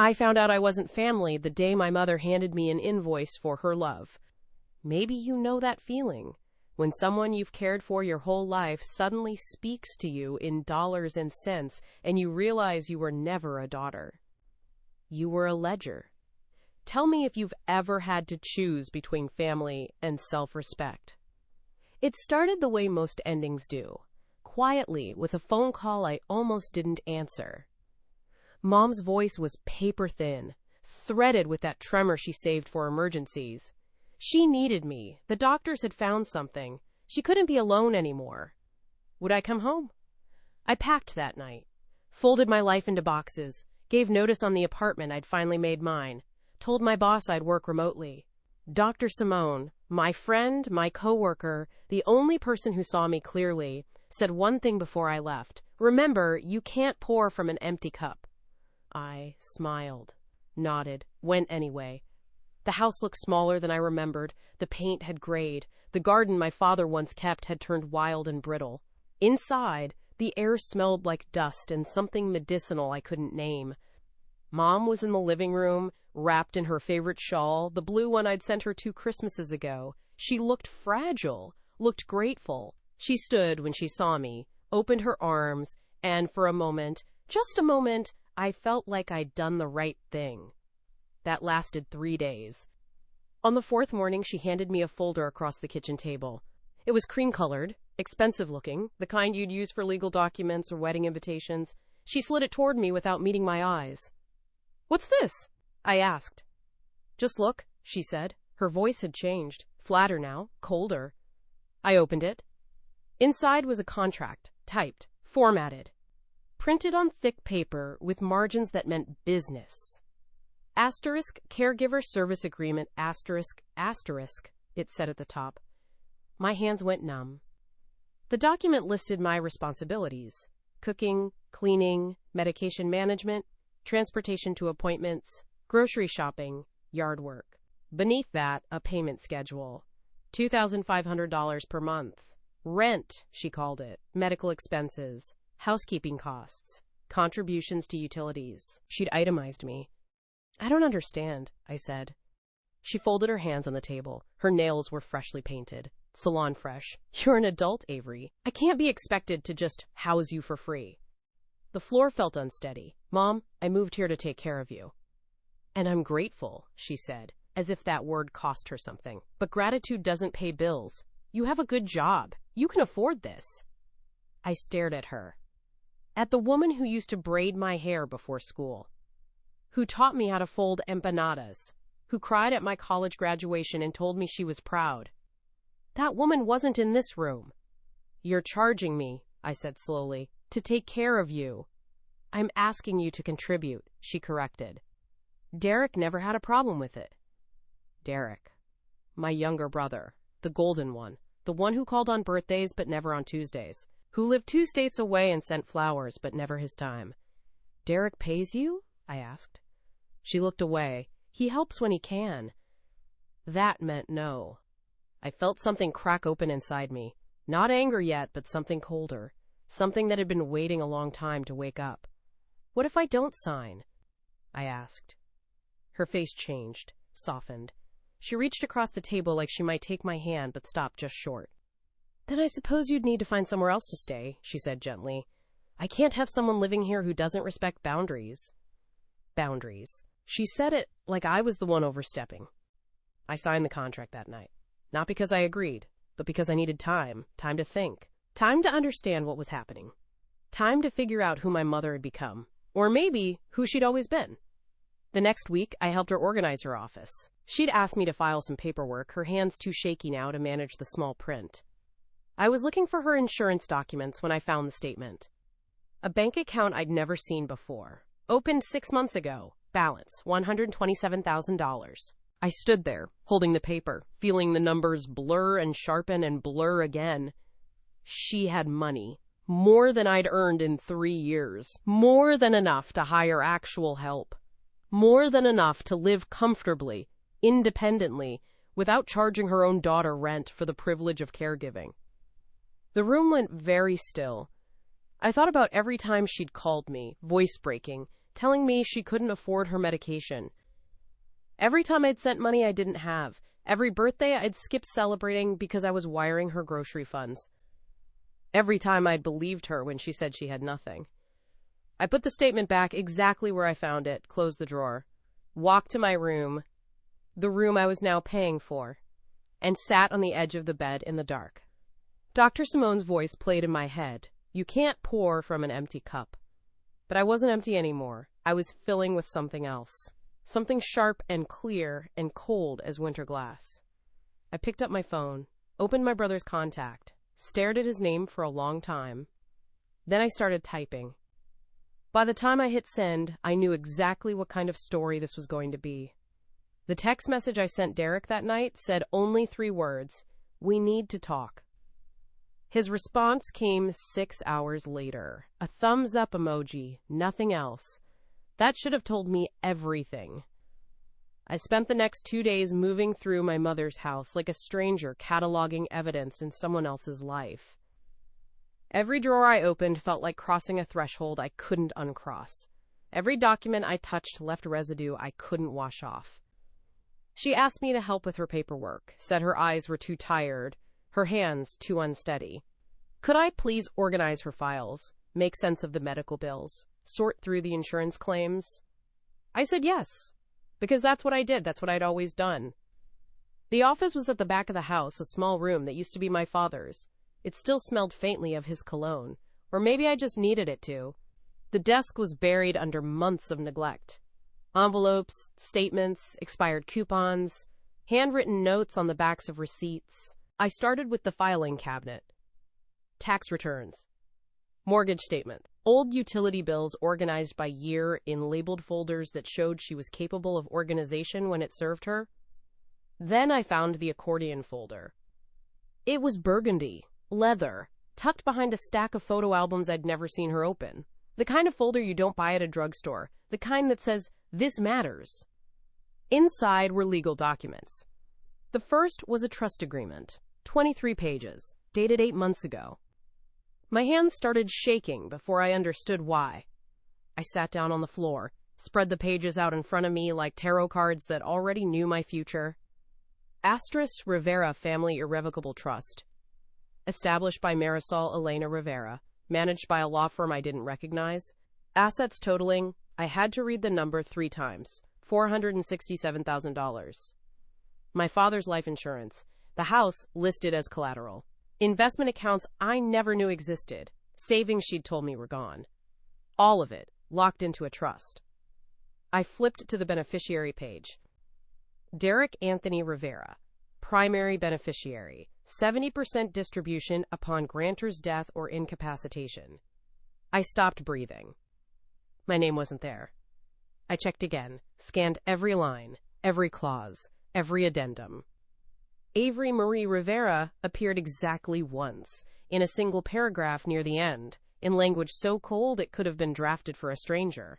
I found out I wasn't family the day my mother handed me an invoice for her love. Maybe you know that feeling, when someone you've cared for your whole life suddenly speaks to you in dollars and cents and you realize you were never a daughter. You were a ledger. Tell me if you've ever had to choose between family and self-respect. It started the way most endings do, quietly with a phone call I almost didn't answer. Mom's voice was paper-thin, threaded with that tremor she saved for emergencies. She needed me. The doctors had found something. She couldn't be alone anymore. Would I come home? I packed that night, folded my life into boxes, gave notice on the apartment I'd finally made mine, told my boss I'd work remotely. Dr. Simone, my friend, my coworker, the only person who saw me clearly, said one thing before I left. Remember, you can't pour from an empty cup. I smiled, nodded, went anyway. The house looked smaller than I remembered. The paint had grayed. The garden my father once kept had turned wild and brittle. Inside, the air smelled like dust and something medicinal I couldn't name. Mom was in the living room, wrapped in her favorite shawl, the blue one I'd sent her 2 Christmases ago. She looked fragile, looked grateful. She stood when she saw me, opened her arms, and for a moment, just a moment, I felt like I'd done the right thing. That lasted 3 days. On the 4th morning, she handed me a folder across the kitchen table. It was cream-colored, expensive-looking, the kind you'd use for legal documents or wedding invitations. She slid it toward me without meeting my eyes. "What's this?" I asked. "Just look," she said. Her voice had changed, flatter now, colder. I opened it. Inside was a contract, typed, formatted, printed on thick paper with margins that meant business. Asterisk, caregiver service agreement, asterisk, asterisk, it said at the top. My hands went numb. The document listed my responsibilities: cooking, cleaning, medication management, transportation to appointments, grocery shopping, yard work. Beneath that, a payment schedule. $2,500 per month. Rent, she called it, medical expenses, housekeeping costs, contributions to utilities. She'd itemized me. "I don't understand," I said. She folded her hands on the table. Her nails were freshly painted. Salon fresh. "You're an adult, Avery. I can't be expected to just house you for free." The floor felt unsteady. "Mom, I moved here to take care of you." "And I'm grateful," she said, as if that word cost her something. "But gratitude doesn't pay bills. You have a good job. You can afford this." I stared at her. At the woman who used to braid my hair before school, who taught me how to fold empanadas, who cried at my college graduation and told me she was proud. That woman wasn't in this room. "You're charging me," I said slowly, "to take care of you." "I'm asking you to contribute," she corrected. Derek never had a problem with it. Derek. My younger brother. The golden one. The one who called on birthdays but never on Tuesdays. Who lived 2 states away and sent flowers but never his time. "Derek pays you?" I asked. She looked away. "He helps when he can." That meant no. I felt something crack open inside me. Not anger yet, but something colder. Something that had been waiting a long time to wake up. "What if I don't sign?" I asked. Her face changed, softened. She reached across the table like she might take my hand, but stopped just short. "Then I suppose you'd need to find somewhere else to stay," she said gently. "I can't have someone living here who doesn't respect boundaries." Boundaries. She said it like I was the one overstepping. I signed the contract that night. Not because I agreed, but because I needed time to think, time to understand what was happening, time to figure out who my mother had become, or maybe who she'd always been. The next week, I helped her organize her office. She'd asked me to file some paperwork, her hands too shaky now to manage the small print. I was looking for her insurance documents when I found the statement. A bank account I'd never seen before. Opened 6 months ago. Balance, $127,000. I stood there, holding the paper, feeling the numbers blur and sharpen and blur again. She had money. More than I'd earned in 3 years. More than enough to hire actual help. More than enough to live comfortably, independently, without charging her own daughter rent for the privilege of caregiving. The room went very still. I thought about every time she'd called me, voice-breaking, telling me she couldn't afford her medication. Every time I'd sent money I didn't have. Every birthday I'd skipped celebrating because I was wiring her grocery funds. Every time I'd believed her when she said she had nothing. I put the statement back exactly where I found it, closed the drawer, walked to my room, the room I was now paying for, and sat on the edge of the bed in the dark. Dr. Simone's voice played in my head. You can't pour from an empty cup. But I wasn't empty anymore. I was filling with something else. Something sharp and clear and cold as winter glass. I picked up my phone, opened my brother's contact, stared at his name for a long time. Then I started typing. By the time I hit send, I knew exactly what kind of story this was going to be. The text message I sent Derek that night said only 3 words, "We need to talk." His response came 6 hours later. A thumbs up emoji, nothing else. That should have told me everything. I spent the next 2 days moving through my mother's house like a stranger cataloging evidence in someone else's life. Every drawer I opened felt like crossing a threshold I couldn't uncross. Every document I touched left residue I couldn't wash off. She asked me to help with her paperwork, said her eyes were too tired, her hands too unsteady. Could I please organize her files, make sense of the medical bills, sort through the insurance claims? I said yes, because that's what I did. That's what I'd always done. The office was at the back of the house, a small room that used to be my father's. It still smelled faintly of his cologne, or maybe I just needed it to. The desk was buried under months of neglect. Envelopes, statements, expired coupons, handwritten notes on the backs of receipts. I started with the filing cabinet. Tax returns. Mortgage statements. Old utility bills organized by year in labeled folders that showed she was capable of organization when it served her. Then I found the accordion folder. It was burgundy, leather, tucked behind a stack of photo albums I'd never seen her open. The kind of folder you don't buy at a drugstore. The kind that says, "This matters." Inside were legal documents. The first was a trust agreement, 23 pages, dated 8 months ago. My hands started shaking before I understood why. I sat down on the floor, spread the pages out in front of me like tarot cards that already knew my future. Astris Rivera Family Irrevocable Trust. Established by Marisol Elena Rivera, managed by a law firm I didn't recognize. Assets totaling, I had to read the number 3 times, $467,000. My father's life insurance, the house listed as collateral. Investment accounts I never knew existed, savings she'd told me were gone. All of it locked into a trust. I flipped to the beneficiary page. Derek Anthony Rivera, primary beneficiary, 70% distribution upon grantor's death or incapacitation. I stopped breathing. My name wasn't there. I checked again, scanned every line, every clause, every addendum. Avery Marie Rivera appeared exactly once, in a single paragraph near the end, in language so cold it could have been drafted for a stranger.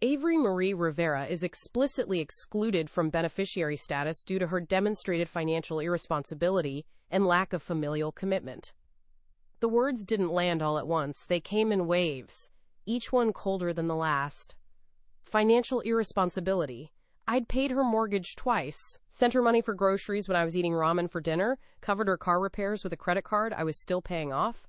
Avery Marie Rivera is explicitly excluded from beneficiary status due to her demonstrated financial irresponsibility and lack of familial commitment. The words didn't land all at once. They came in waves, each one colder than the last. Financial irresponsibility. I'd paid her mortgage twice, sent her money for groceries when I was eating ramen for dinner, covered her car repairs with a credit card I was still paying off.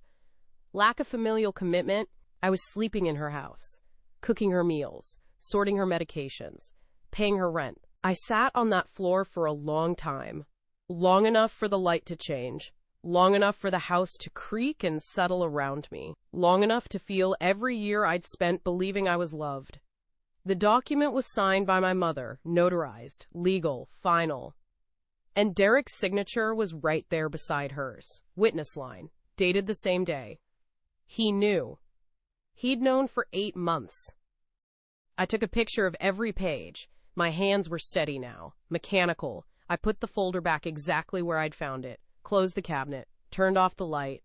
Lack of familial commitment. I was sleeping in her house, cooking her meals, sorting her medications, paying her rent. I sat on that floor for a long time, long enough for the light to change, long enough for the house to creak and settle around me, long enough to feel every year I'd spent believing I was loved. The document was signed by my mother, notarized, legal, final. And Derek's signature was right there beside hers. Witness line, dated the same day. He knew. He'd known for 8 months. I took a picture of every page. My hands were steady now, mechanical. I put the folder back exactly where I'd found it, closed the cabinet, turned off the light.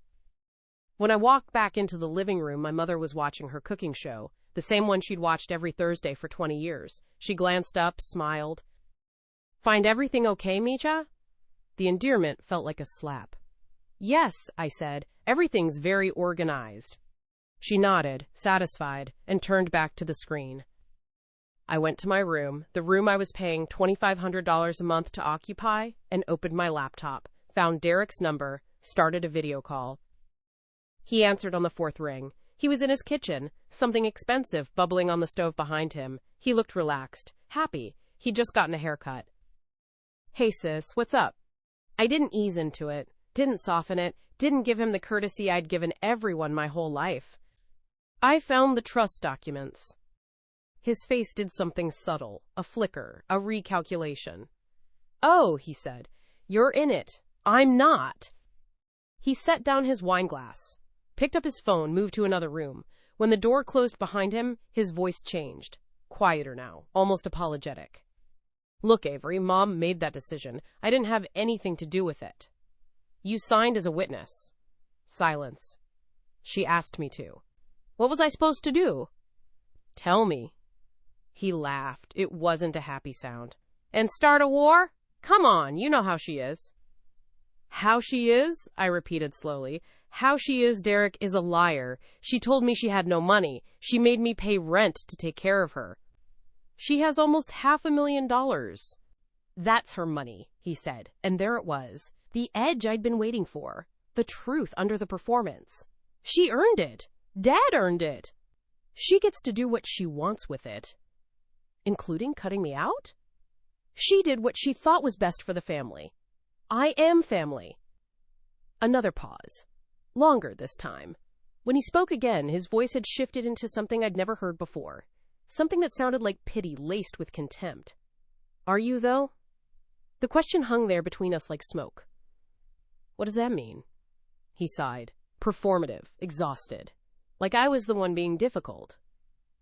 When I walked back into the living room, my mother was watching her cooking show, the same one she'd watched every Thursday for 20 years. She glanced up, smiled. "Find everything okay, Mija?" The endearment felt like a slap. "Yes," I said. "Everything's very organized." She nodded, satisfied, and turned back to the screen. I went to my room, the room I was paying $2,500 a month to occupy, and opened my laptop, found Derek's number, started a video call. He answered on the fourth ring. He was in his kitchen, something expensive bubbling on the stove behind him. He looked relaxed, happy. He'd just gotten a haircut. "Hey sis, what's up?" I didn't ease into it, didn't soften it, didn't give him the courtesy I'd given everyone my whole life. "I found the trust documents." His face did something subtle, a flicker, a recalculation. "Oh," he said, "you're in it. I'm not." He set down his wine glass, picked up his phone, moved to another room. When the door closed behind him, his voice changed. Quieter now, almost apologetic. "Look, Avery, Mom made that decision. I didn't have anything to do with it. You signed as a witness." Silence. "She asked me to." "What was I supposed to do?" "Tell me." He laughed. It wasn't a happy sound. "And start a war? Come on, you know how she is." "How she is?" I repeated slowly. "How she is, Derek, is a liar. She told me she had no money. She made me pay rent to take care of her. She has almost $500,000. "That's her money," he said, and there it was. The edge I'd been waiting for. The truth under the performance. She earned it. Dad earned it. She gets to do what she wants with it. Including cutting me out? She did what she thought was best for the family. I am family. Another pause. Longer this time. When he spoke again, his voice had shifted into something I'd never heard before. Something that sounded like pity laced with contempt. "Are you, though?" The question hung there between us like smoke. "What does that mean?" He sighed. Performative, exhausted. Like I was the one being difficult.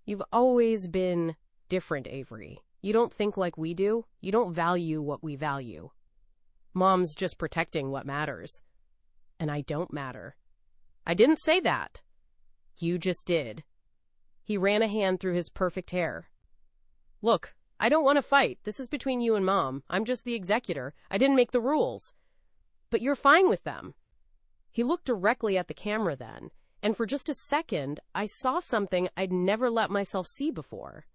"You've always been different, Avery. You don't think like we do. You don't value what we value. Mom's just protecting what matters. And I don't matter." "I didn't say that." "You just did." He ran a hand through his perfect hair. "Look, I don't want to fight. This is between you and Mom. I'm just the executor. I didn't make the rules. But you're fine with them." He looked directly at the camera then, and for just a second, I saw something I'd never let myself see before.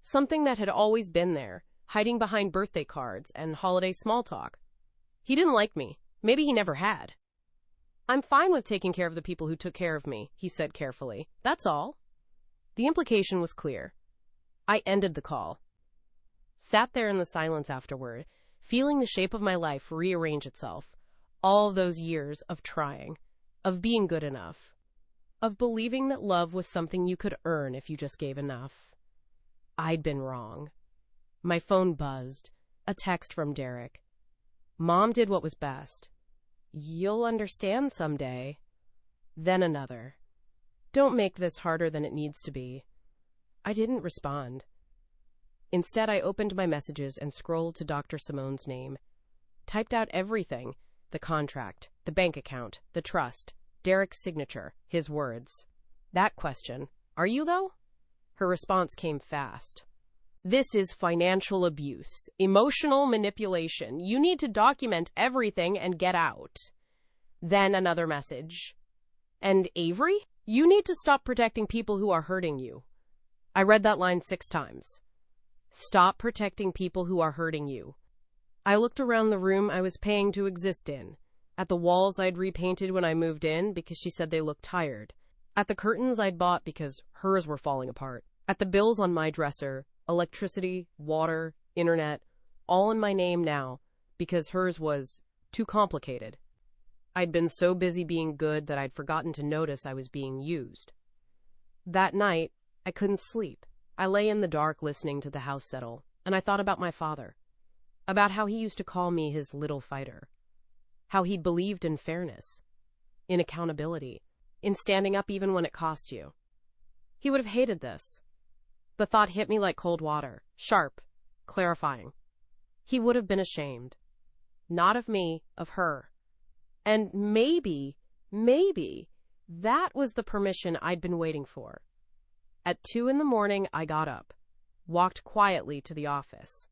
Something that had always been there, hiding behind birthday cards and holiday small talk. He didn't like me. Maybe he never had. "I'm fine with taking care of the people who took care of me," he said carefully. "That's all." The implication was clear. I ended the call. Sat there in the silence afterward, feeling the shape of my life rearrange itself. All those years of trying, of being good enough, of believing that love was something you could earn if you just gave enough. I'd been wrong. My phone buzzed. A text from Derek. "Mom did what was best. You'll understand someday." Then another. "Don't make this harder than it needs to be." I didn't respond. Instead, I opened my messages and scrolled to Dr. Simone's name. Typed out everything. The contract, the bank account, the trust, Derek's signature, his words. That question, "Are you though?" Her response came fast. "This is financial abuse, emotional manipulation. You need to document everything and get out." Then another message. "And Avery, you need to stop protecting people who are hurting you." I read that line 6 times. Stop protecting people who are hurting you. I looked around the room I was paying to exist in, at the walls I'd repainted when I moved in because she said they looked tired, at the curtains I'd bought because hers were falling apart, at the bills on my dresser, electricity, water, internet, all in my name now because hers was too complicated. I'd been so busy being good that I'd forgotten to notice I was being used. That night, I couldn't sleep. I lay in the dark listening to the house settle, and I thought about my father, about how he used to call me his little fighter, how he'd believed in fairness, in accountability, in standing up even when it cost you. He would have hated this. The thought hit me like cold water, sharp, clarifying. He would have been ashamed. Not of me, of her. And maybe, that was the permission I'd been waiting for. At 2 a.m, I got up, walked quietly to the office,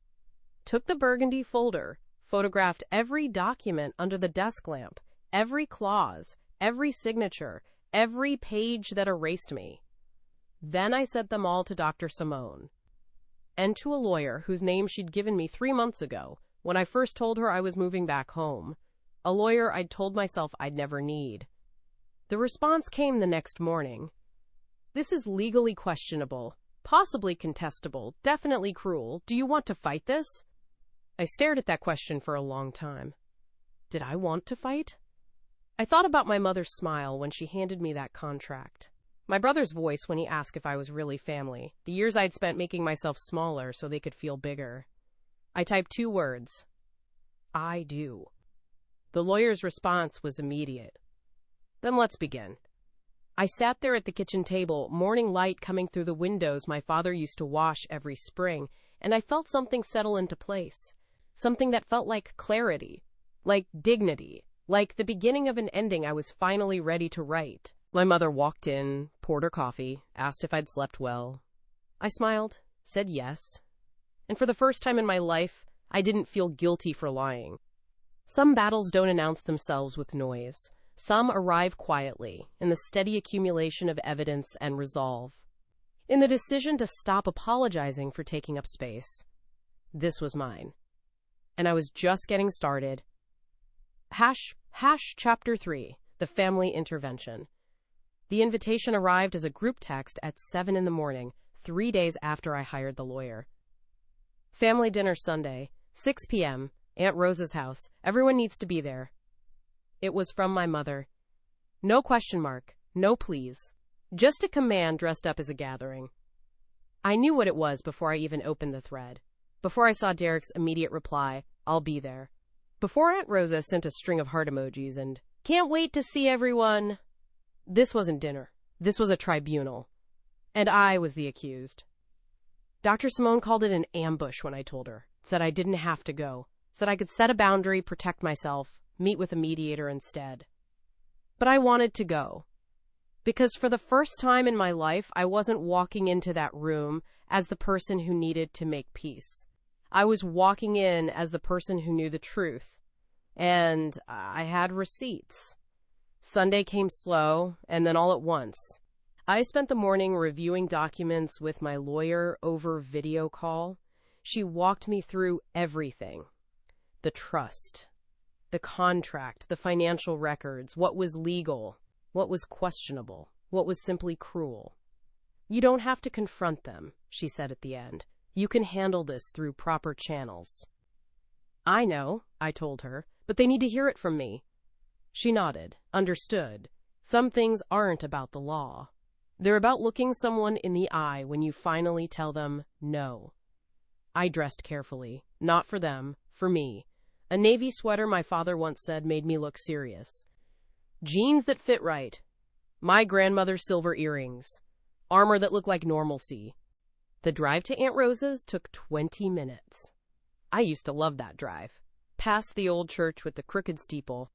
took the burgundy folder, photographed every document under the desk lamp, every clause, every signature, every page that erased me. Then I sent them all to Dr. Simone and to a lawyer whose name she'd given me 3 months ago when I first told her I was moving back home, a lawyer I'd told myself I'd never need. The response came the next morning. This is legally questionable, possibly contestable, definitely cruel. Do you want to fight this? I stared at that question for a long time. Did I want to fight? I thought about my mother's smile when she handed me that contract. My brother's voice when he asked if I was really family. The years I'd spent making myself smaller so they could feel bigger. I typed 2 words. I do. The lawyer's response was immediate. Then let's begin. I sat there at the kitchen table, morning light coming through the windows my father used to wash every spring, and I felt something settle into place. Something that felt like clarity, like dignity, like the beginning of an ending I was finally ready to write. My mother walked in, poured her coffee, asked if I'd slept well. I smiled, said yes, and for the first time in my life, I didn't feel guilty for lying. Some battles don't announce themselves with noise. Some arrive quietly, in the steady accumulation of evidence and resolve. In the decision to stop apologizing for taking up space. This was mine. And I was just getting started. Chapter 3, The Family Intervention. The invitation arrived as a group text at 7 a.m, 3 days after I hired the lawyer. Family dinner Sunday, 6 p.m., Aunt Rosa's house. Everyone needs to be there. It was from my mother. No question mark, no please. Just a command dressed up as a gathering. I knew what it was before I even opened the thread. Before I saw Derek's immediate reply, I'll be there. Before Aunt Rosa sent a string of heart emojis and, can't wait to see everyone. This wasn't dinner. This was a tribunal. And I was the accused. Dr. Simone called it an ambush when I told her. Said I didn't have to go. Said I could set a boundary, protect myself, meet with a mediator instead. But I wanted to go. Because for the first time in my life, I wasn't walking into that room as the person who needed to make peace. I was walking in as the person who knew the truth. And I had receipts. Sunday came slow, and then all at once. I spent the morning reviewing documents with my lawyer over video call. She walked me through everything. The trust, the contract, the financial records, what was legal, what was questionable, what was simply cruel. You don't have to confront them, she said at the end. You can handle this through proper channels. I know, I told her, but they need to hear it from me. She nodded, understood. Some things aren't about the law. They're about looking someone in the eye when you finally tell them no. I dressed carefully, not for them, for me. A navy sweater my father once said made me look serious. Jeans that fit right. My grandmother's silver earrings. Armor that looked like normalcy. The drive to Aunt Rosa's took 20 minutes. I used to love that drive. Past the old church with the crooked steeple.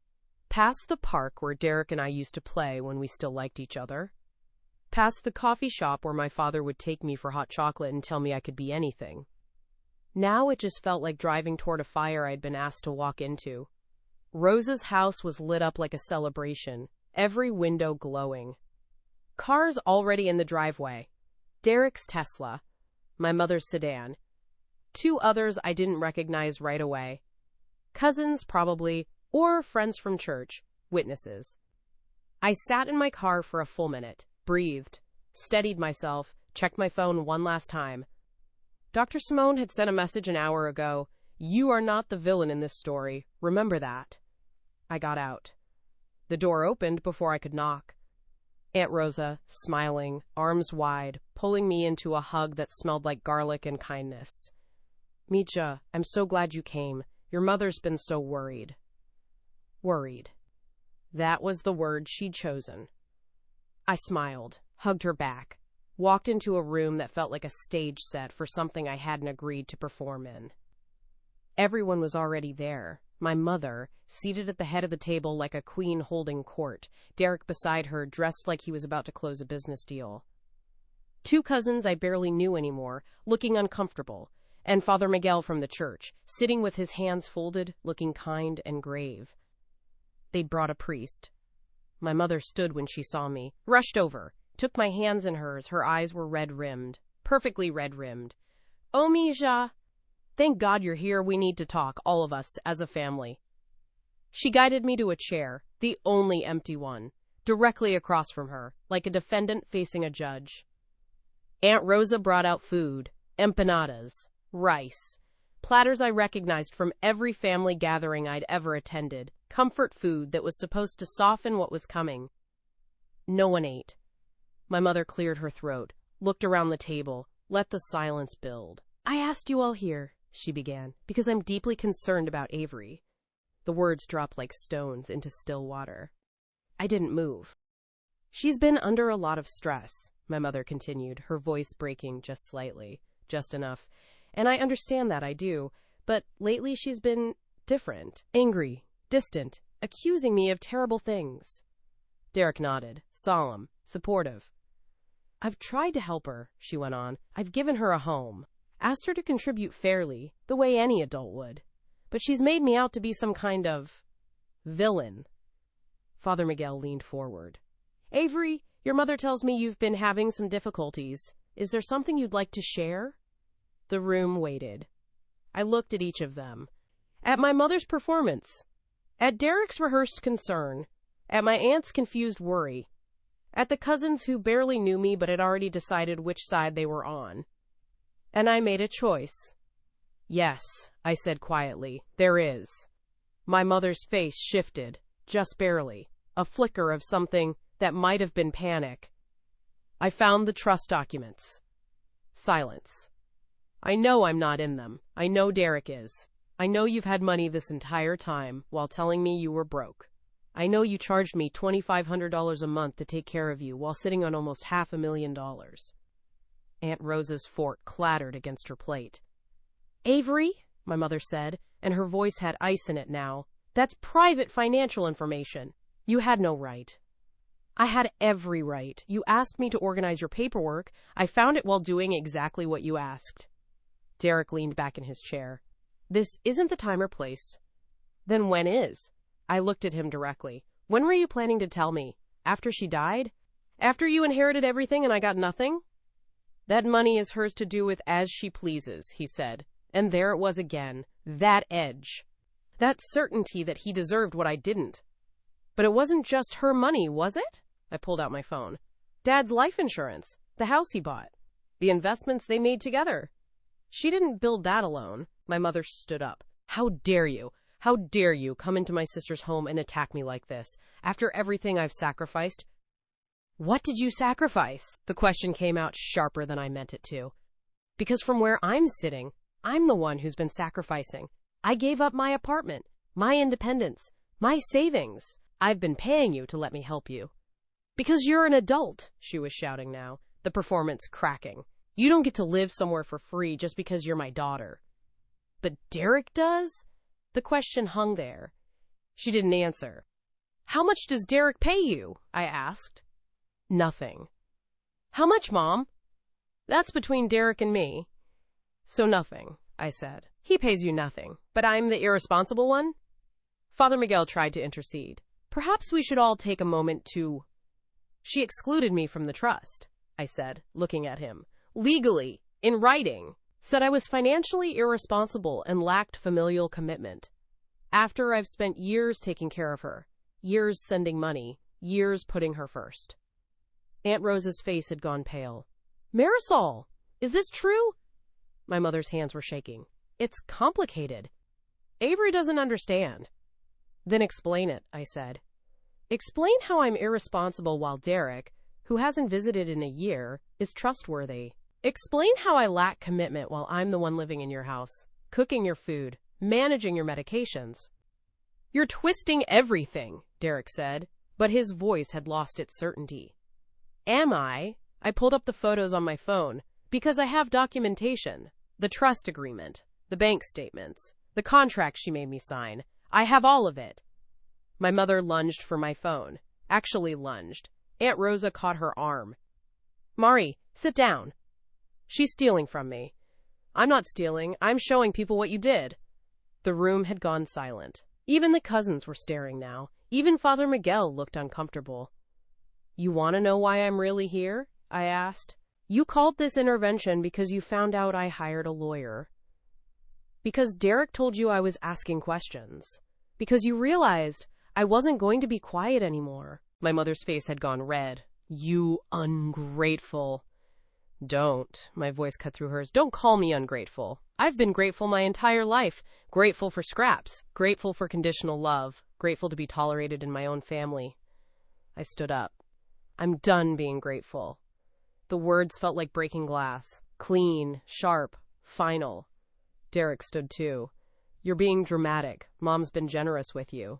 Past the park where Derek and I used to play when we still liked each other. Past the coffee shop where my father would take me for hot chocolate and tell me I could be anything. Now it just felt like driving toward a fire I'd been asked to walk into. Rosa's house was lit up like a celebration, every window glowing. Cars already in the driveway. Derek's Tesla, my mother's sedan. 2 others I didn't recognize right away. Cousins, probably, or friends from church, witnesses. I sat in my car for a full minute, breathed, steadied myself, checked my phone one last time. Dr. Simone had sent a message an hour ago. You are not the villain in this story. Remember that. I got out. The door opened before I could knock. Aunt Rosa, smiling, arms wide, pulling me into a hug that smelled like garlic and kindness. Mitja, I'm so glad you came. Your mother's been so worried. Worried. That was the word she'd chosen. I smiled, hugged her back, walked into a room that felt like a stage set for something I hadn't agreed to perform in. Everyone was already there. My mother, seated at the head of the table like a queen holding court, Derek beside her, dressed like he was about to close a business deal. 2 cousins I barely knew anymore, looking uncomfortable, and Father Miguel from the church, sitting with his hands folded, looking kind and grave. They'd brought a priest. My mother stood when she saw me, rushed over, took my hands in hers. Her eyes were red-rimmed, perfectly red-rimmed. "Oh, Misha, thank God you're here. We need to talk, all of us, as a family." She guided me to a chair, the only empty one, directly across from her, like a defendant facing a judge. Aunt Rosa brought out food, empanadas, rice, platters I recognized from every family gathering I'd ever attended, comfort food that was supposed to soften what was coming. No one ate. My mother cleared her throat, looked around the table, let the silence build. "I asked you all here," she began, "because I'm deeply concerned about Avery." The words dropped like stones into still water. I didn't move. "She's been under a lot of stress," my mother continued, her voice breaking just slightly, just enough. "And I understand that, I do. But lately she's been different, angry, distant, accusing me of terrible things." Derek nodded, solemn, supportive. "I've tried to help her," she went on. "I've given her a home, asked her to contribute fairly, the way any adult would. But she's made me out to be some kind of villain." Father Miguel leaned forward. "Avery, your mother tells me you've been having some difficulties. Is there something you'd like to share?" The room waited. I looked at each of them. At my mother's performance. At Derek's rehearsed concern. At my aunt's confused worry. At the cousins who barely knew me but had already decided which side they were on. And I made a choice. "Yes," I said quietly, "there is." My mother's face shifted, just barely, a flicker of something that might have been panic. "I found the trust documents." Silence. "I know I'm not in them. I know Derek is. I know you've had money this entire time while telling me you were broke. I know you charged me $2,500 a month to take care of you while sitting on almost $500,000. Aunt Rosa's fork clattered against her plate. "Avery," my mother said, and her voice had ice in it now, "that's private financial information. You had no right." "I had every right. You asked me to organize your paperwork. I found it while doing exactly what you asked." Derek leaned back in his chair. "This isn't the time or place." "Then when is?" I looked at him directly. "When were you planning to tell me? After she died? After you inherited everything and I got nothing?" "That money is hers to do with as she pleases," he said. And there it was again, that edge. That certainty that he deserved what I didn't. But it wasn't just her money, was it? I pulled out my phone. Dad's life insurance, the house he bought, the investments they made together. She didn't build that alone. My mother stood up. "How dare you? How dare you come into my sister's home and attack me like this, after everything I've sacrificed?" "What did you sacrifice?" The question came out sharper than I meant it to. Because from where I'm sitting, I'm the one who's been sacrificing. I gave up my apartment, my independence, my savings. I've been paying you to let me help you. "Because you're an adult," she was shouting now, the performance cracking. "You don't get to live somewhere for free just because you're my daughter." "But Derek does?" The question hung there. She didn't answer. "How much does Derek pay you?" I asked. "Nothing." "How much, Mom?" "That's between Derek and me." "So nothing," I said. "He pays you nothing, but I'm the irresponsible one?" Father Miguel tried to intercede. "Perhaps we should all take a moment to—" "She excluded me from the trust," I said, looking at him. "Legally, in writing, said I was financially irresponsible and lacked familial commitment. After I've spent years taking care of her, years sending money, years putting her first." Aunt Rosa's face had gone pale. "Marisol, is this true?" My mother's hands were shaking. "It's complicated. Avery doesn't understand." "Then explain it," I said. "Explain how I'm irresponsible while Derek, who hasn't visited in a year, is trustworthy. Explain how I lack commitment while I'm the one living in your house, cooking your food, managing your medications." "You're twisting everything," Derek said, but his voice had lost its certainty. "Am I?" I pulled up the photos on my phone, because I have documentation. The trust agreement, the bank statements, the contract she made me sign. I have all of it. My mother lunged for my phone. Actually lunged. Aunt Rosa caught her arm. "Mari, sit down." "She's stealing from me." "I'm not stealing. I'm showing people what you did." The room had gone silent. Even the cousins were staring now. Even Father Miguel looked uncomfortable. You want to know why I'm really here? I asked. You called this intervention because you found out I hired a lawyer. Because Derek told you I was asking questions. Because you realized I wasn't going to be quiet anymore. My mother's face had gone red. You ungrateful. Don't, my voice cut through hers, don't call me ungrateful. I've been grateful my entire life. Grateful for scraps. Grateful for conditional love. Grateful to be tolerated in my own family. I stood up. I'm done being grateful. The words felt like breaking glass. Clean, sharp, final. Derek stood too. You're being dramatic. Mom's been generous with you.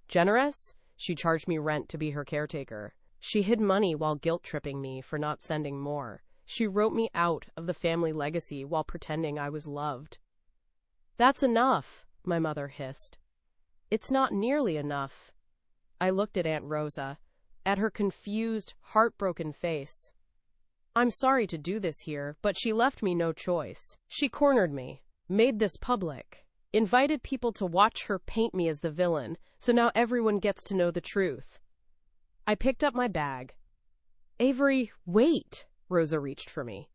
Generous? She charged me rent to be her caretaker. She hid money while guilt-tripping me for not sending more. She wrote me out of the family legacy while pretending I was loved. That's enough, my mother hissed. It's not nearly enough. I looked at Aunt Rosa, at her confused, heartbroken face. I'm sorry to do this here, but she left me no choice. She cornered me, made this public, invited people to watch her paint me as the villain, so now everyone gets to know the truth. I picked up my bag. Avery, wait! Rosa reached for me.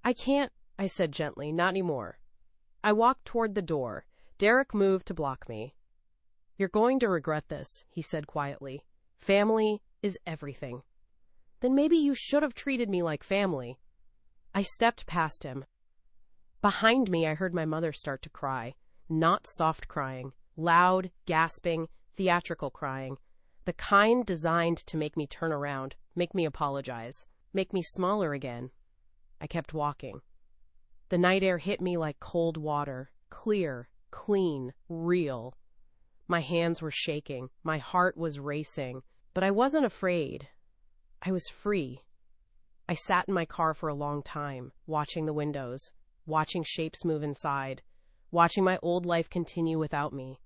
I can't, I said gently, not anymore. I walked toward the door. Derek moved to block me. You're going to regret this, he said quietly. Family is everything. Then maybe you should have treated me like family. I stepped past him. Behind me, I heard my mother start to cry. Not soft crying, loud, gasping, theatrical crying. The kind designed to make me turn around, make me apologize, make me smaller again. I kept walking. The night air hit me like cold water, clear, clean, real. My hands were shaking, my heart was racing, but I wasn't afraid. I was free. I sat in my car for a long time, watching the windows, watching shapes move inside, watching my old life continue without me.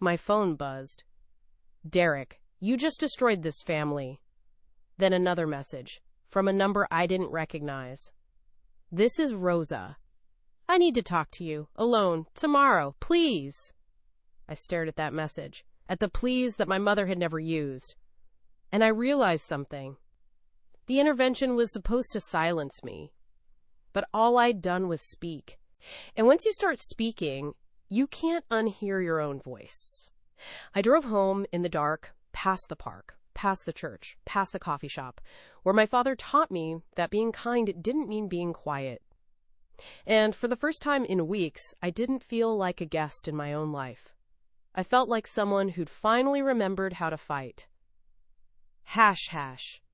My phone buzzed. Derek, you just destroyed this family. Then another message, from a number I didn't recognize. This is Rosa. I need to talk to you, alone, tomorrow, please. I stared at that message, at the please that my mother had never used. And I realized something. The intervention was supposed to silence me. But all I'd done was speak. And once you start speaking, you can't unhear your own voice. I drove home in the dark, past the park, past the church, past the coffee shop, where my father taught me that being kind didn't mean being quiet. And for the first time in weeks, I didn't feel like a guest in my own life. I felt like someone who'd finally remembered how to fight.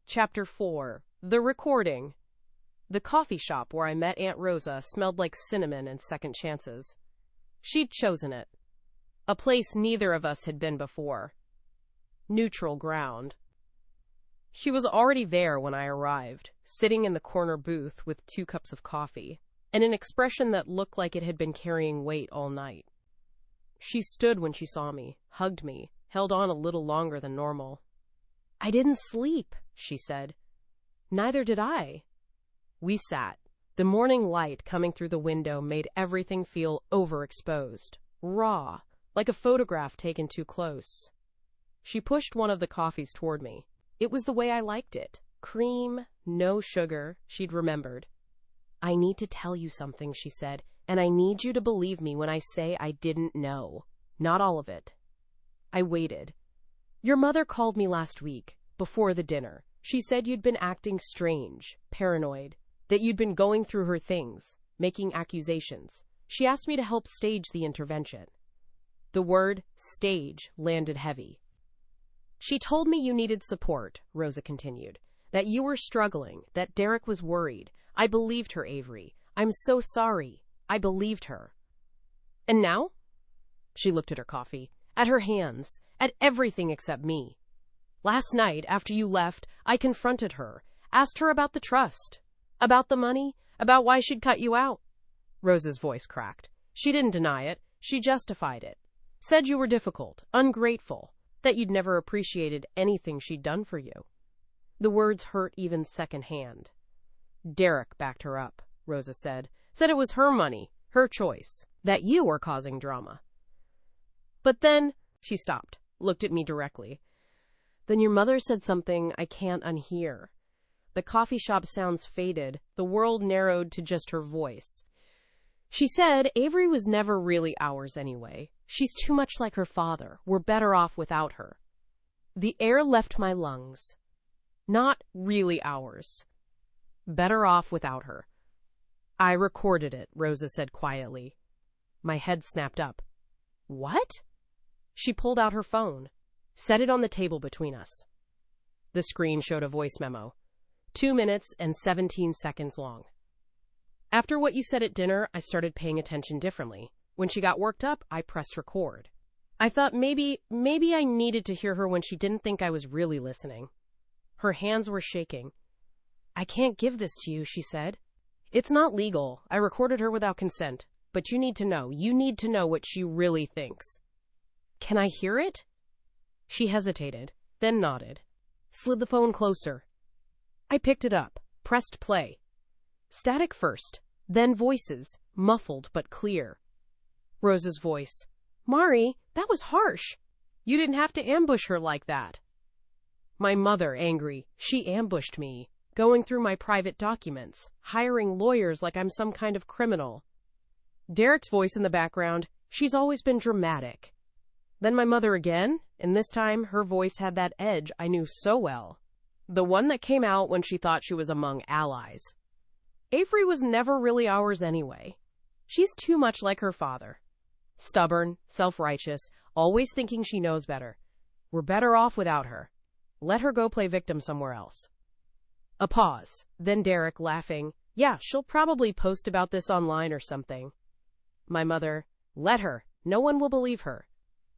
Chapter 4, The Recording. The coffee shop where I met Aunt Rosa smelled like cinnamon and second chances. She'd chosen it. A place neither of us had been before. Neutral ground. She was already there when I arrived, sitting in the corner booth with 2 cups of coffee, and an expression that looked like it had been carrying weight all night. She stood when she saw me, hugged me, held on a little longer than normal. I didn't sleep, she said. Neither did I. We sat. The morning light coming through the window made everything feel overexposed, raw, like a photograph taken too close. She pushed one of the coffees toward me. It was the way I liked it. Cream, no sugar, she'd remembered. I need to tell you something, she said, and I need you to believe me when I say I didn't know. Not all of it. I waited. Your mother called me last week, before the dinner. She said you'd been acting strange, paranoid, that you'd been going through her things, making accusations. She asked me to help stage the intervention. The word stage landed heavy. She told me you needed support, Rosa continued, that you were struggling, that Derek was worried. I believed her, Avery. I'm so sorry. I believed her. And now? She looked at her coffee, at her hands, at everything except me. Last night, after you left, I confronted her, asked her about the trust, about the money, about why she'd cut you out. Rosa's voice cracked. She didn't deny it. She justified it. Said you were difficult, ungrateful, that you'd never appreciated anything she'd done for you. The words hurt even secondhand. Derek backed her up, Rosa said. Said it was her money, her choice, that you were causing drama. But then, she stopped, looked at me directly. Then your mother said something I can't unhear. The coffee shop sounds faded, the world narrowed to just her voice. She said Avery was never really ours anyway. She's too much like her father. We're better off without her. The air left my lungs. Not really ours. Better off without her. I recorded it, Rosa said quietly. My head snapped up. What? She pulled out her phone. Set it on the table between us. The screen showed a voice memo. 2 minutes and 17 seconds long. After what you said at dinner, I started paying attention differently. When she got worked up, I pressed record. I thought maybe I needed to hear her when she didn't think I was really listening. Her hands were shaking. I can't give this to you, she said. It's not legal. I recorded her without consent. But you need to know what she really thinks. Can I hear it? She hesitated, then nodded. Slid the phone closer. I picked it up, pressed play. Static first, then voices, muffled but clear. Rosa's voice. Mari, that was harsh. You didn't have to ambush her like that. My mother, angry. She ambushed me, going through my private documents, hiring lawyers like I'm some kind of criminal. Derek's voice in the background. She's always been dramatic. Then my mother again, and this time her voice had that edge I knew so well. The one that came out when she thought she was among allies. Avery was never really ours anyway. She's too much like her father. Stubborn, self-righteous, always thinking she knows better. We're better off without her. Let her go play victim somewhere else. A pause, then Derek laughing. Yeah, she'll probably post about this online or something. My mother, let her. No one will believe her.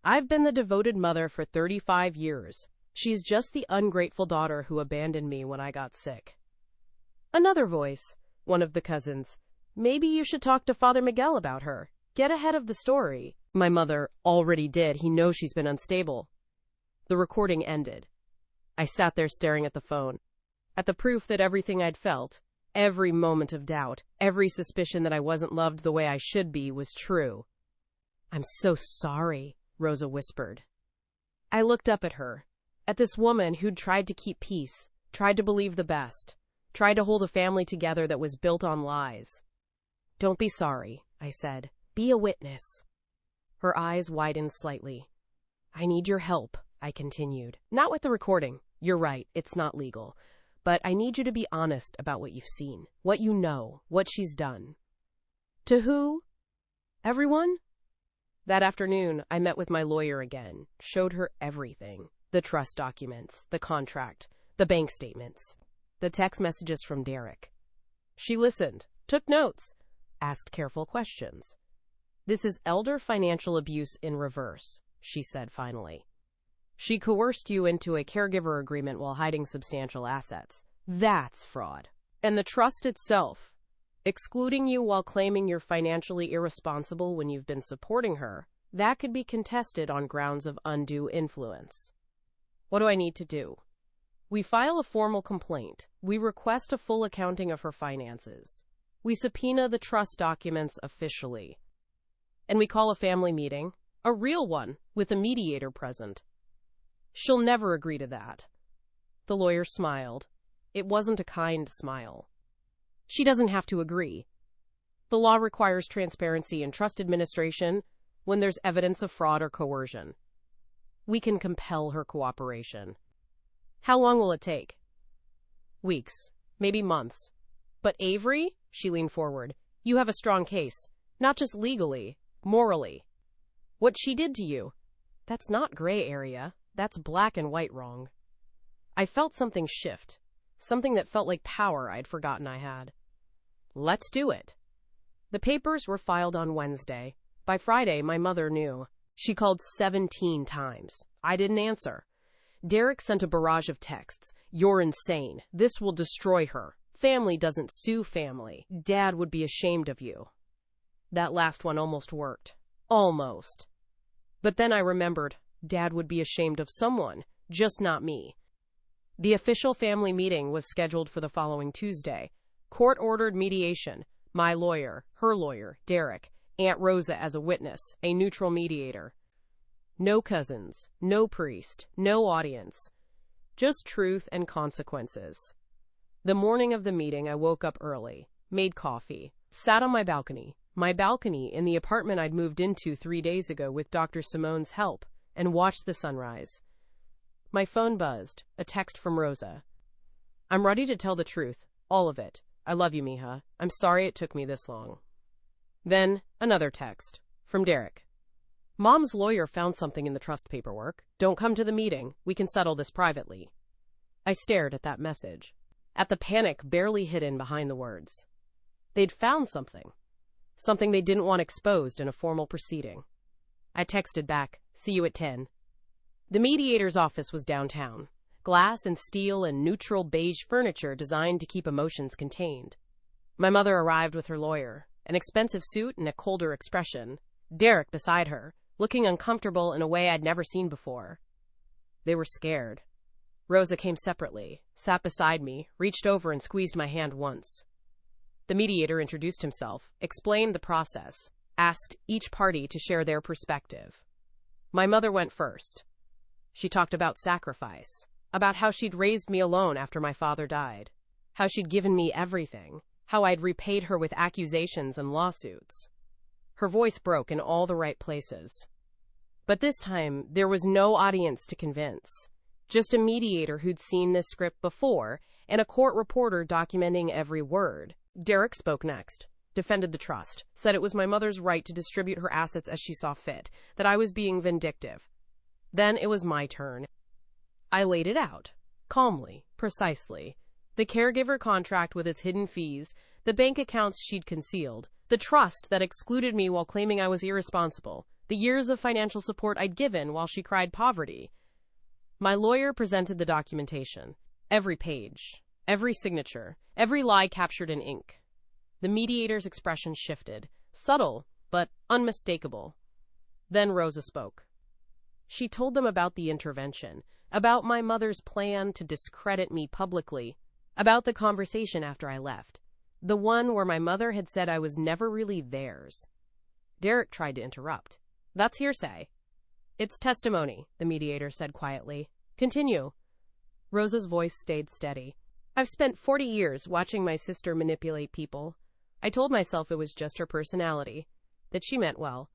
I've been the devoted mother for 35 years. She's just the ungrateful daughter who abandoned me when I got sick. Another voice, one of the cousins. Maybe you should talk to Father Miguel about her. Get ahead of the story. My mother already did. He knows she's been unstable. The recording ended. I sat there staring at the phone, at the proof that everything I'd felt, every moment of doubt, every suspicion that I wasn't loved the way I should be was true. I'm so sorry, Rosa whispered. I looked up at her, at this woman who'd tried to keep peace, tried to believe the best, tried to hold a family together that was built on lies. Don't be sorry, I said. Be a witness. Her eyes widened slightly. I need your help, I continued. Not with the recording. You're right, it's not legal. But I need you to be honest about what you've seen, what you know, what she's done. To who? Everyone? That afternoon, I met with my lawyer again, showed her everything. The trust documents, the contract, the bank statements, the text messages from Derek. She listened, took notes, asked careful questions. This is elder financial abuse in reverse, she said finally. She coerced you into a caregiver agreement while hiding substantial assets. That's fraud. And the trust itself, excluding you while claiming you're financially irresponsible when you've been supporting her, that could be contested on grounds of undue influence. What do I need to do? We file a formal complaint. We request a full accounting of her finances. We subpoena the trust documents officially. And we call a family meeting, a real one, with a mediator present. She'll never agree to that. The lawyer smiled. It wasn't a kind smile. She doesn't have to agree. The law requires transparency in trust administration when there's evidence of fraud or coercion. We can compel her cooperation. How long will it take? Weeks, maybe months. But Avery, she leaned forward, you have a strong case, not just legally, morally. What she did to you, that's not gray area, that's black and white wrong. I felt something shift, something that felt like power I'd forgotten I had. Let's do it. The papers were filed on Wednesday. By Friday, my mother knew. She called 17 times. I didn't answer. Derek sent a barrage of texts. You're insane. This will destroy her. Family doesn't sue family. Dad would be ashamed of you. That last one almost worked. Almost. But then I remembered, Dad would be ashamed of someone, just not me. The official family meeting was scheduled for the following Tuesday. Court-ordered mediation. My lawyer, her lawyer, Derek, Aunt Rosa as a witness, a neutral mediator. No cousins, no priest, no audience. Just truth and consequences. The morning of the meeting, I woke up early, made coffee, sat on my balcony in the apartment I'd moved into 3 days ago with Dr. Simone's help, and watched the sunrise. My phone buzzed, a text from Rosa. I'm ready to tell the truth, all of it. I love you, Mija. I'm sorry it took me this long. Then, another text, from Derek. Mom's lawyer found something in the trust paperwork. Don't come to the meeting. We can settle this privately. I stared at that message, at the panic barely hidden behind the words. They'd found something. Something they didn't want exposed in a formal proceeding. I texted back, see you at 10. The mediator's office was downtown. Glass and steel and neutral beige furniture designed to keep emotions contained. My mother arrived with her lawyer, an expensive suit and a colder expression. Derek beside her, looking uncomfortable in a way I'd never seen before. They were scared. Rosa came separately, sat beside me, reached over and squeezed my hand once. The mediator introduced himself, explained the process, asked each party to share their perspective. My mother went first. She talked about sacrifice, about how she'd raised me alone after my father died, how she'd given me everything, how I'd repaid her with accusations and lawsuits. Her voice broke in all the right places. But this time, there was no audience to convince. Just a mediator who'd seen this script before, and a court reporter documenting every word. Derek spoke next, defended the trust, said it was my mother's right to distribute her assets as she saw fit, that I was being vindictive. Then it was my turn. I laid it out, calmly, precisely. The caregiver contract with its hidden fees, the bank accounts she'd concealed, the trust that excluded me while claiming I was irresponsible, the years of financial support I'd given while she cried poverty. My lawyer presented the documentation, every page, every signature, every lie captured in ink. The mediator's expression shifted, subtle but unmistakable. Then Rosa spoke. She told them about the intervention, about my mother's plan to discredit me publicly, about the conversation after I left, the one where my mother had said I was never really theirs. Derek tried to interrupt. That's hearsay. It's testimony, the mediator said quietly. Continue. Rosa's voice stayed steady. I've spent 40 years watching my sister manipulate people. I told myself it was just her personality, that she meant well.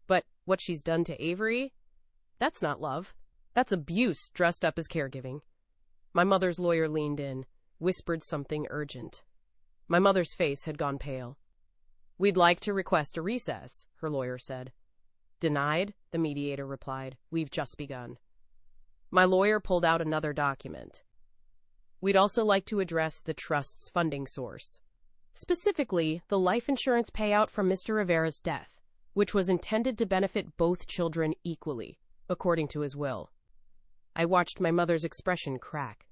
But what she's done to Avery? That's not love. That's abuse dressed up as caregiving. My mother's lawyer leaned in, whispered something urgent. My mother's face had gone pale. We'd like to request a recess, her lawyer said. Denied, the mediator replied. We've just begun. My lawyer pulled out another document. We'd also like to address the trust's funding source. Specifically, the life insurance payout from Mr. Rivera's death, which was intended to benefit both children equally, according to his will. I watched my mother's expression crack.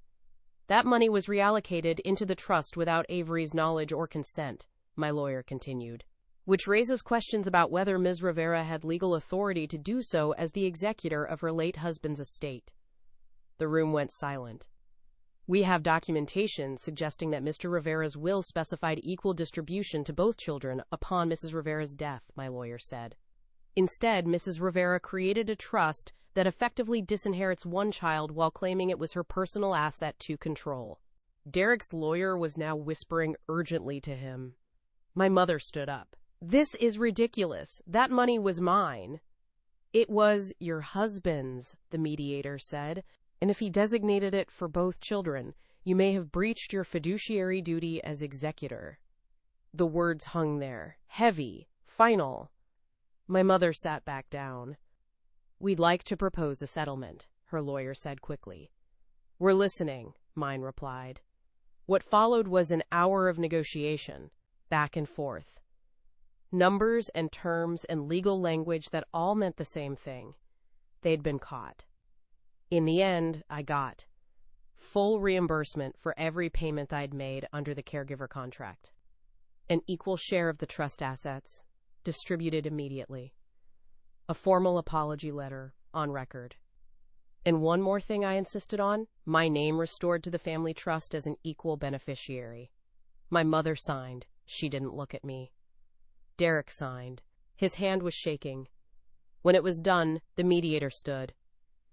That money was reallocated into the trust without Avery's knowledge or consent, my lawyer continued, which raises questions about whether Ms. Rivera had legal authority to do so as the executor of her late husband's estate. The room went silent. We have documentation suggesting that Mr. Rivera's will specified equal distribution to both children upon Mrs. Rivera's death, my lawyer said. Instead, Mrs. Rivera created a trust that effectively disinherits one child while claiming it was her personal asset to control. Derek's lawyer was now whispering urgently to him. My mother stood up. This is ridiculous. That money was mine. It was your husband's, the mediator said, and if he designated it for both children, you may have breached your fiduciary duty as executor. The words hung there, heavy, final. My mother sat back down. We'd like to propose a settlement, her lawyer said quickly. We're listening, mine replied. What followed was an hour of negotiation, back and forth. Numbers and terms and legal language that all meant the same thing. They'd been caught. In the end, I got full reimbursement for every payment I'd made under the caregiver contract. An equal share of the trust assets, distributed immediately. A formal apology letter, on record. And one more thing I insisted on, my name restored to the family trust as an equal beneficiary. My mother signed. She didn't look at me. Derek signed. His hand was shaking. When it was done, the mediator stood.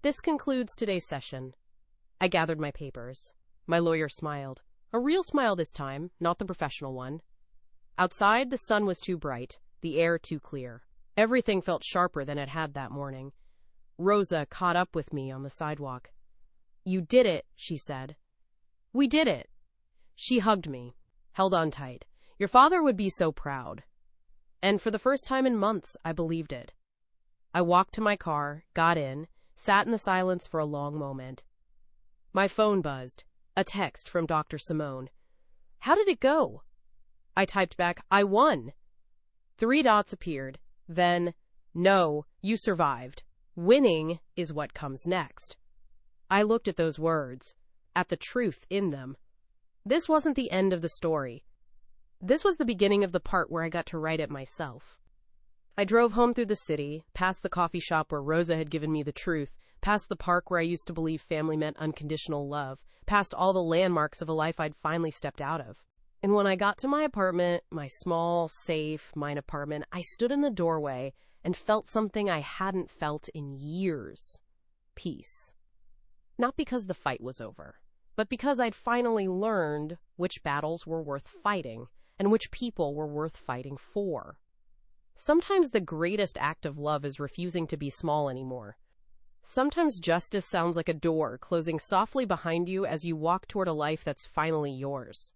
"This concludes today's session." I gathered my papers. My lawyer smiled. A real smile this time, not the professional one. Outside, the sun was too bright, the air too clear. Everything felt sharper than it had that morning. Rosa caught up with me on the sidewalk. "You did it," she said. "We did it." She hugged me, held on tight. "Your father would be so proud." And for the first time in months, I believed it. I walked to my car, got in, sat in the silence for a long moment. My phone buzzed. A text from Dr. Simone. "How did it go?" I typed back, "I won." 3 dots appeared. Then, "No, you survived. Winning is what comes next." I looked at those words, at the truth in them. This wasn't the end of the story. This was the beginning of the part where I got to write it myself. I drove home through the city, past the coffee shop where Rosa had given me the truth, past the park where I used to believe family meant unconditional love, past all the landmarks of a life I'd finally stepped out of. And when I got to my apartment, my small, safe, mine apartment, I stood in the doorway and felt something I hadn't felt in years. Peace. Not because the fight was over, but because I'd finally learned which battles were worth fighting and which people were worth fighting for. Sometimes the greatest act of love is refusing to be small anymore. Sometimes justice sounds like a door closing softly behind you as you walk toward a life that's finally yours.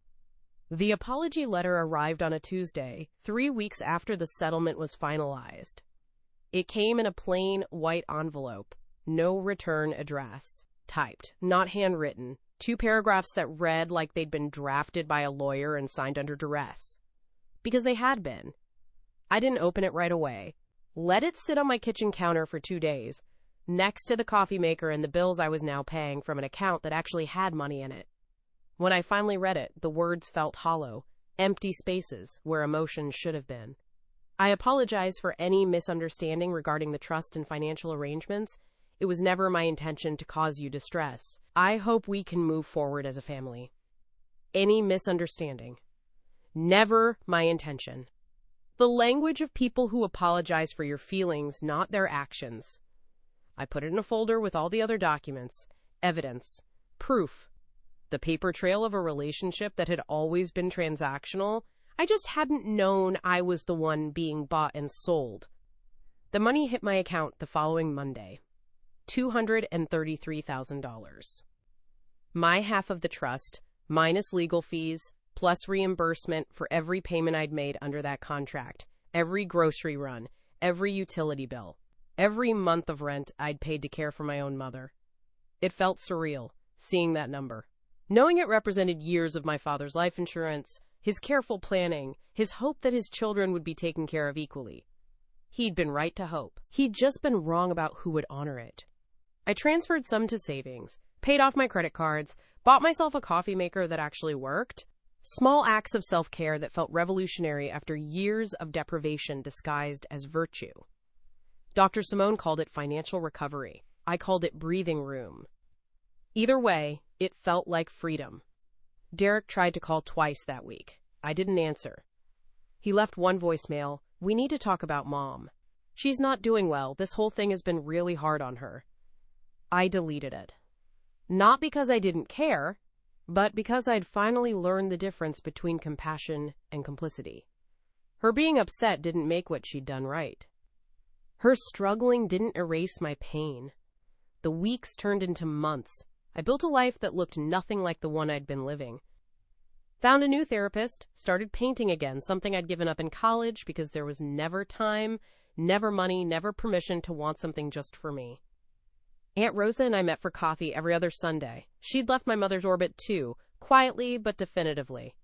The apology letter arrived on a Tuesday, 3 weeks after the settlement was finalized. It came in a plain white envelope, no return address, typed, not handwritten, 2 paragraphs that read like they'd been drafted by a lawyer and signed under duress. Because they had been. I didn't open it right away. Let it sit on my kitchen counter for 2 days, next to the coffee maker and the bills I was now paying from an account that actually had money in it. When I finally read it, the words felt hollow, empty spaces where emotion should have been. I apologize for any misunderstanding regarding the trust and financial arrangements. It was never my intention to cause you distress. I hope we can move forward as a family. Any misunderstanding. Never my intention. The language of people who apologize for your feelings, not their actions. I put it in a folder with all the other documents, evidence, proof. The paper trail of a relationship that had always been transactional. I just hadn't known I was the one being bought and sold. The money hit my account the following Monday. $233,000. My half of the trust, minus legal fees, plus reimbursement for every payment I'd made under that contract, every grocery run, every utility bill, every month of rent I'd paid to care for my own mother. It felt surreal, seeing that number. Knowing it represented years of my father's life insurance, his careful planning, his hope that his children would be taken care of equally. He'd been right to hope. He'd just been wrong about who would honor it. I transferred some to savings, paid off my credit cards, bought myself a coffee maker that actually worked. Small acts of self-care that felt revolutionary after years of deprivation disguised as virtue. Dr. Simone called it financial recovery. I called it breathing room. Either way, it felt like freedom. Derek tried to call twice that week. I didn't answer. He left one voicemail. "We need to talk about Mom. She's not doing well. This whole thing has been really hard on her." I deleted it. Not because I didn't care, but because I'd finally learned the difference between compassion and complicity. Her being upset didn't make what she'd done right. Her struggling didn't erase my pain. The weeks turned into months. I built a life that looked nothing like the one I'd been living. Found a new therapist, started painting again, something I'd given up in college because there was never time, never money, never permission to want something just for me. Aunt Rosa and I met for coffee every other Sunday. She'd left my mother's orbit too, quietly but definitively.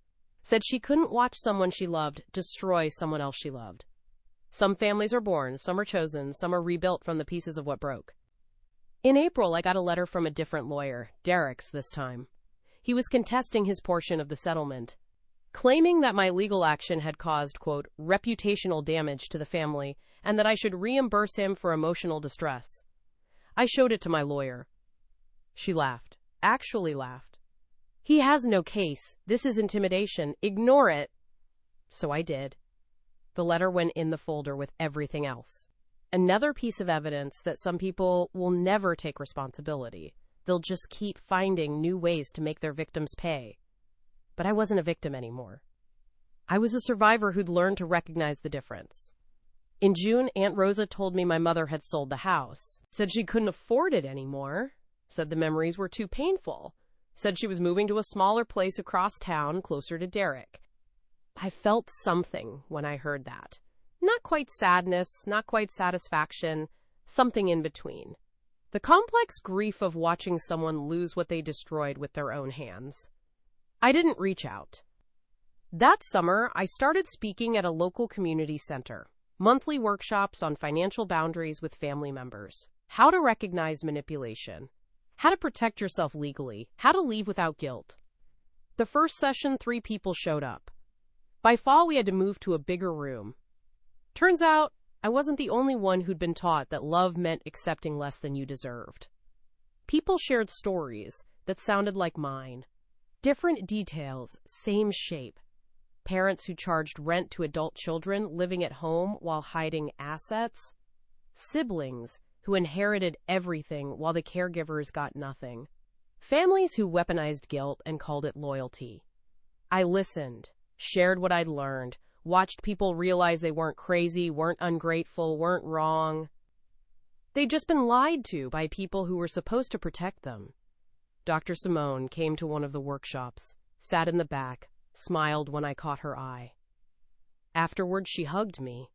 Said she couldn't watch someone she loved destroy someone else she loved. Some families are born, some are chosen, some are rebuilt from the pieces of what broke. In April, I got a letter from a different lawyer, Derek's this time. He was contesting his portion of the settlement, claiming that my legal action had caused, quote, reputational damage to the family and that I should reimburse him for emotional distress. I showed it to my lawyer. She laughed. Actually laughed. "He has no case. This is intimidation. Ignore it." So I did. The letter went in the folder with everything else. Another piece of evidence that some people will never take responsibility. They'll just keep finding new ways to make their victims pay. But I wasn't a victim anymore. I was a survivor who'd learned to recognize the difference. In June, Aunt Rosa told me my mother had sold the house. Said she couldn't afford it anymore. Said the memories were too painful. Said she was moving to a smaller place across town, closer to Derek. I felt something when I heard that. Not quite sadness, not quite satisfaction, something in between. The complex grief of watching someone lose what they destroyed with their own hands. I didn't reach out. That summer, I started speaking at a local community center. Monthly workshops on financial boundaries with family members. How to recognize manipulation. How to protect yourself legally. How to leave without guilt. The first session, 3 people showed up. By fall, we had to move to a bigger room. Turns out, I wasn't the only one who'd been taught that love meant accepting less than you deserved. People shared stories that sounded like mine. Different details, same shape. Parents who charged rent to adult children living at home while hiding assets. Siblings who inherited everything while the caregivers got nothing. Families who weaponized guilt and called it loyalty. I listened, shared what I'd learned, watched people realize they weren't crazy, weren't ungrateful, weren't wrong. They'd just been lied to by people who were supposed to protect them. Dr. Simone came to one of the workshops, sat in the back, smiled when I caught her eye. Afterward, she hugged me.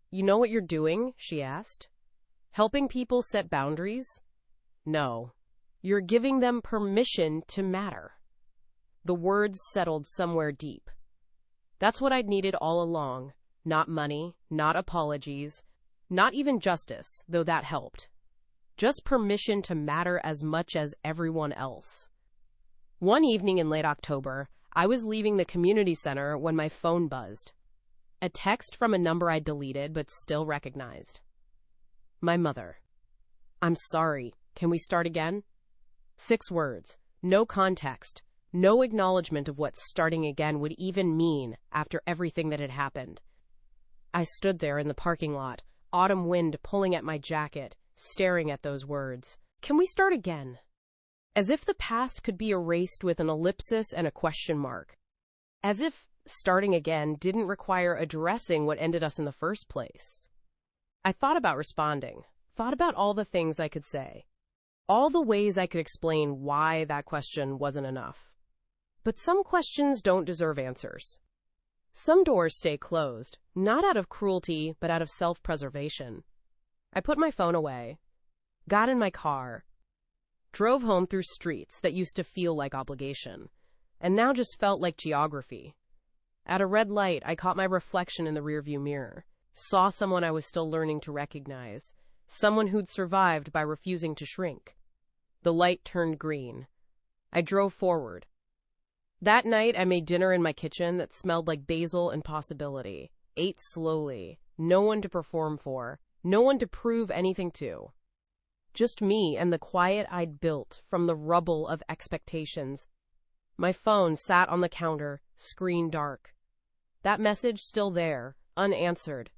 "You know what you're doing?" she asked. "Helping people set boundaries? No. You're giving them permission to matter." The words settled somewhere deep. That's what I'd needed all along. Not money, not apologies, not even justice, though that helped. Just permission to matter as much as everyone else. One evening in late October, I was leaving the community center when my phone buzzed. A text from a number I'd deleted but still recognized. My mother. "I'm sorry. Can we start again?" 6 words. No context. No acknowledgement of what starting again would even mean after everything that had happened. I stood there in the parking lot, autumn wind pulling at my jacket, staring at those words. Can we start again? As if the past could be erased with an ellipsis and a question mark. As if starting again didn't require addressing what ended us in the first place. I thought about responding, thought about all the things I could say, all the ways I could explain why that question wasn't enough. But some questions don't deserve answers. Some doors stay closed, not out of cruelty, but out of self-preservation. I put my phone away, got in my car, drove home through streets that used to feel like obligation, and now just felt like geography. At a red light, I caught my reflection in the rearview mirror, saw someone I was still learning to recognize, someone who'd survived by refusing to shrink. The light turned green. I drove forward. That night, I made dinner in my kitchen that smelled like basil and possibility. Ate slowly. No one to perform for. No one to prove anything to. Just me and the quiet I'd built from the rubble of expectations. My phone sat on the counter, screen dark. That message still there, unanswered.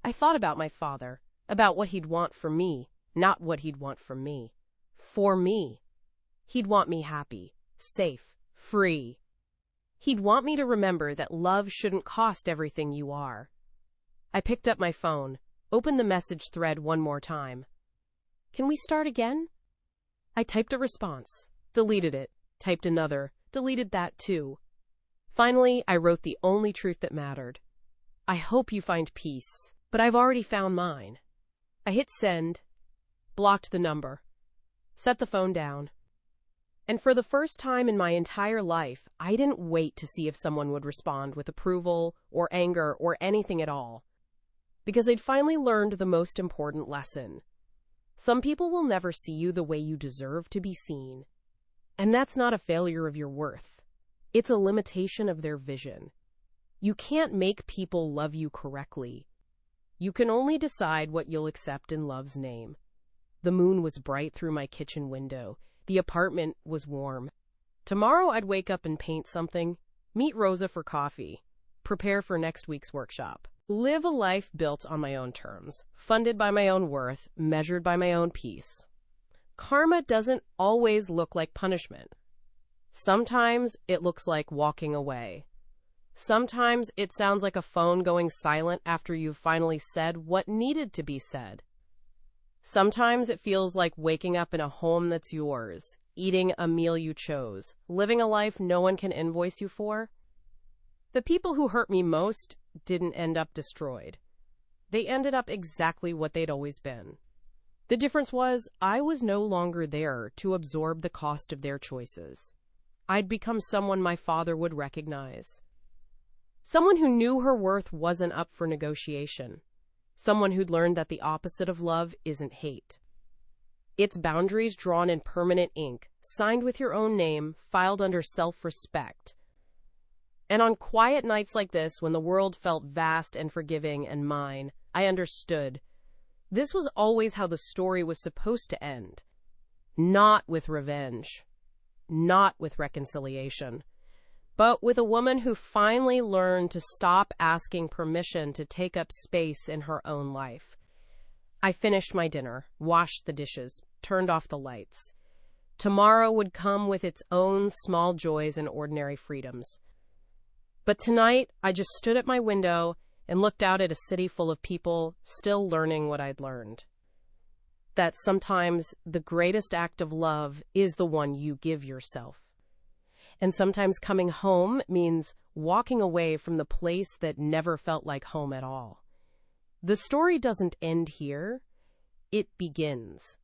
I thought about my father, about what he'd want for me, not what he'd want from me. For me. He'd want me happy, safe, free. He'd want me to remember that love shouldn't cost everything you are. I picked up my phone, opened the message thread one more time. Can we start again? I typed a response, deleted it, typed another, deleted that too. Finally, I wrote the only truth that mattered. I hope you find peace, but I've already found mine. I hit send, blocked the number, set the phone down. And for the first time in my entire life, I didn't wait to see if someone would respond with approval or anger or anything at all. Because I'd finally learned the most important lesson. Some people will never see you the way you deserve to be seen. And that's not a failure of your worth. It's a limitation of their vision. You can't make people love you correctly. You can only decide what you'll accept in love's name. The moon was bright through my kitchen window. The apartment was warm. Tomorrow I'd wake up and paint something, meet Rosa for coffee, prepare for next week's workshop. Live a life built on my own terms, funded by my own worth, measured by my own peace. Karma doesn't always look like punishment. Sometimes it looks like walking away. Sometimes it sounds like a phone going silent after you've finally said what needed to be said. Sometimes it feels like waking up in a home that's yours, eating a meal you chose, living a life no one can invoice you for. The people who hurt me most didn't end up destroyed. They ended up exactly what they'd always been. The difference was I was no longer there to absorb the cost of their choices. I'd become someone my father would recognize. Someone who knew her worth wasn't up for negotiation. Someone who'd learned that the opposite of love isn't hate. It's boundaries drawn in permanent ink, signed with your own name, filed under self-respect. And on quiet nights like this, when the world felt vast and forgiving and mine, I understood. This was always how the story was supposed to end. Not with revenge. Not with reconciliation. But with a woman who finally learned to stop asking permission to take up space in her own life. I finished my dinner, washed the dishes, turned off the lights. Tomorrow would come with its own small joys and ordinary freedoms. But tonight, I just stood at my window and looked out at a city full of people still learning what I'd learned. That sometimes the greatest act of love is the one you give yourself. And sometimes coming home means walking away from the place that never felt like home at all. The story doesn't end here. It begins.